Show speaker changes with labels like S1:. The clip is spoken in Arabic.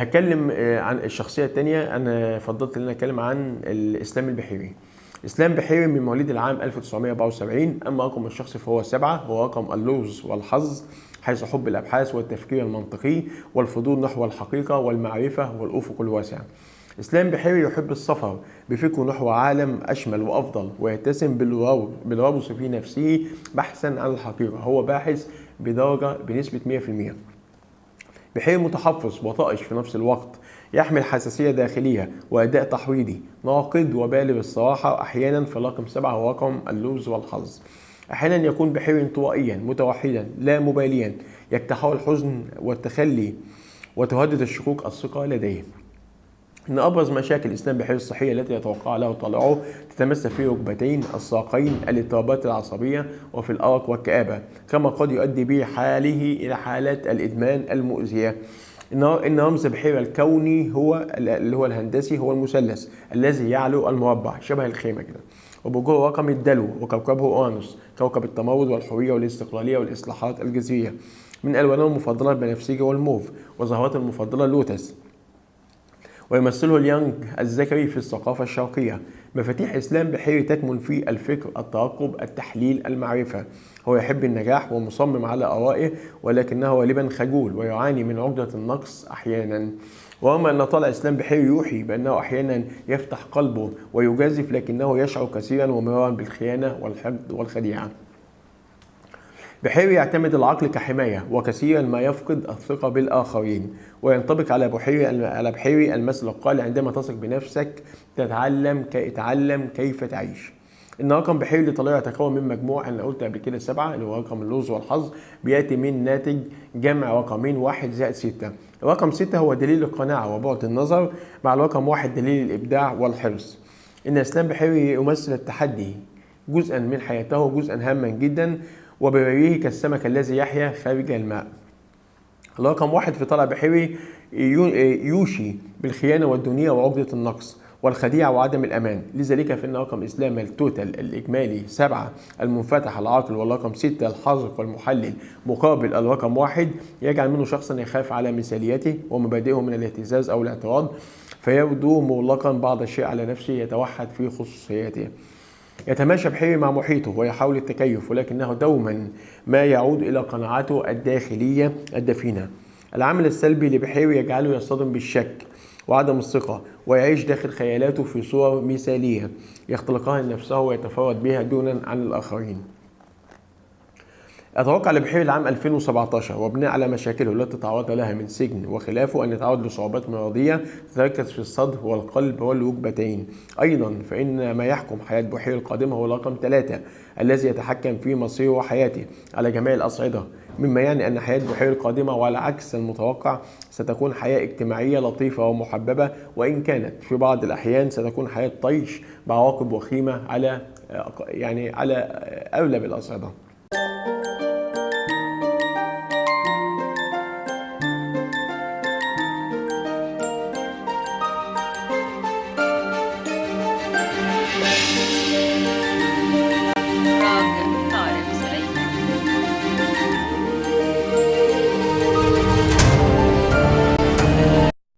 S1: هتكلم عن الشخصية التانية. أنا فضلت إن أنا أتكلم عن الإسلام البحيري. إسلام بحيري من مواليد العام 1974. أما رقم الشخصي فهو 7، هو رقم اللوز والحظ، حيث حب الأبحاث والتفكير المنطقي والفضول نحو الحقيقة والمعرفة والأفق الواسع. إسلام بحيري يحب السفر بفكره نحو عالم أشمل وأفضل، ويتسم بالرغبة في نفسه بحثا عن الحقيقة. هو باحث بدرجة بنسبة 100%. بحيري متحفظ وطائش في نفس الوقت، يحمل حساسية داخلية وأداء تحويضي ناقد وبالغ الصراحة. أحيانا في رقم 7 هو رقم اللوز والحظ. أحيانا يكون بحيري انطوائيا متوحدا لا مباليا، يجتاحه الحزن والتخلي وتهدد الشكوك الثقة لديه. إن أبرز مشاكل إسلام بحيري الصحية التي يتوقع له طالعه تتمثل في ركبتين، الساقين، الاضطرابات العصبية، وفي الأرق والكآبة، كما قد يؤدي به حاله إلى حالات الإدمان المؤذية. إن رمز بحيري الكوني هو الهندسي هو المثلث الذي يعلو المربع شبه الخيمة كده، وبجوه رقم الدلو، وكوكبه أورانوس كوكب التمرد والحرية والاستقلالية والإصلاحات الجذرية. من ألوانه المفضلة البنفسجي والموف، وزهرته المفضلة اللوتس، ويمثله اليانج الذكري في الثقافة الشرقية. مفاتيح إسلام بحيري تكمن في الفكر، الترقب، التحليل، المعرفة. هو يحب النجاح ومصمم على آرائه، ولكنه غالبا خجول ويعاني من عقدة النقص أحيانا. ورغم أن طالع إسلام بحيري يوحي بأنه أحيانا يفتح قلبه ويجازف، لكنه يشعر كثيرا ومرارا بالخيانة والحقد والخديعة. بحيري يعتمد العقل كحماية، وكثيرا ما يفقد الثقة بالآخرين. وينطبق على بحيري المثل القائل: عندما تثق بنفسك اتعلم كيف تعيش. إن رقم بحيري لطليعة يتكون من مجموع، أنا قلت قبل كده 7 اللي هو رقم اللوز والحظ، بيأتي من ناتج جمع رقمين 1 زائد 6. رقم 6 هو دليل القناعة وبعد النظر، مع الرقم 1 دليل الإبداع والحرص. إن إسلام بحيري يمثل التحدي جزءا من حياته، جزءا هاما جدا، وبريه كالسمك الذي يحيا خارج الماء. الرقم 1 في طلع بحيري يوشي بالخيانة والدنيا وعقدة النقص والخديعة وعدم الأمان. لذلك فإن رقم إسلام التوتال الإجمالي 7 المنفتح العاقل، والرقم 6 الحاذق والمحلل مقابل الرقم 1، يجعل منه شخصا يخاف على مثاليته ومبادئه من الاهتزاز أو الاعتراض، فيبدو مغلقا بعض الشيء على نفسه، يتوحد في خصوصياته. يتماشى بحيري مع محيطه ويحاول التكيف، ولكنه دوما ما يعود إلى قناعاته الداخلية الدفينة. العامل السلبي لبحيري يجعله يصطدم بالشك وعدم الثقة، ويعيش داخل خيالاته في صور مثالية يختلقها لنفسه ويتفرد بها دونا عن الآخرين. أتوقع لبحيري العام 2017 وبناء على مشاكله التي تعرض لها من سجن وخلافه أن يتعرض لصعوبات مرضية تتركز في الصدر والقلب والركبتين. أيضا فإن ما يحكم حياة بحيري القادمة هو رقم 3 الذي يتحكم في مصيره وحياته على جميع الأصعدة، مما يعني أن حياة بحيري القادمة وعلى عكس المتوقع ستكون حياة اجتماعية لطيفة ومحببة، وإن كانت في بعض الأحيان ستكون حياة طيش بعواقب وخيمة على أغلب الأصعدة.